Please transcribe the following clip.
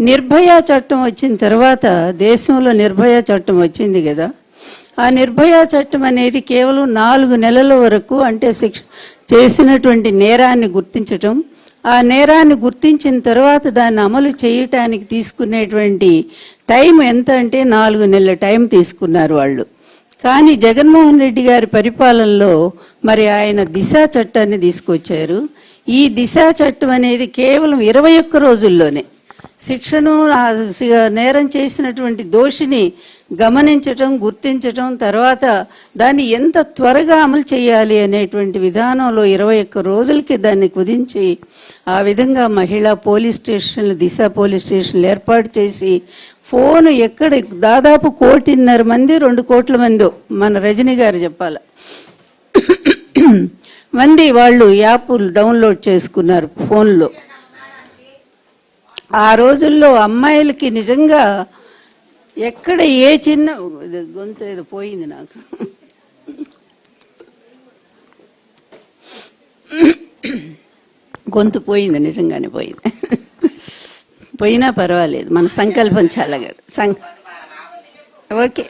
నిర్భయ చట్టం వచ్చిన తర్వాత దేశంలో నిర్భయ చట్టం వచ్చింది కదా. ఆ నిర్భయ చట్టం అనేది కేవలం 4 నెలల వరకు, అంటే చేసినటువంటి నేరాన్ని గుర్తించటం, ఆ నేరాన్ని గుర్తించిన తర్వాత దాన్ని అమలు చేయటానికి తీసుకునేటువంటి టైం ఎంత అంటే 4 నెలల టైం తీసుకున్నారు వాళ్ళు. కానీ జగన్మోహన్ రెడ్డి గారి పరిపాలనలో మరి ఆయన దిశా చట్టాన్ని తీసుకొచ్చారు. ఈ దిశా చట్టం అనేది కేవలం 21 రోజుల్లోనే శిక్షను, నేరం చేసినటువంటి దోషిని గమనించటం, గుర్తించటం, తర్వాత దాన్ని ఎంత త్వరగా అమలు చేయాలి అనేటువంటి విధానంలో 21 రోజులకి దాన్ని కుదించి ఆ విధంగా మహిళా పోలీస్ స్టేషన్లు, దిశ పోలీస్ స్టేషన్లు ఏర్పాటు చేసి ఫోన్ ఎక్కడ దాదాపు 1.5 మంది 2 కోట్ల మంది మన రజనీ గారు చెప్పాల మంది వాళ్ళు యాప్లు డౌన్లోడ్ చేసుకున్నారు ఫోన్లో. ఆ రోజుల్లో అమ్మాయిలకి నిజంగా ఎక్కడ ఏ చిన్న గొంతు ఏదో పోయింది నాకు, గొంతు పోయింది, నిజంగానే పోయింది. పోయినా పర్వాలేదు, మన సంకల్పం చాలా ఓకే.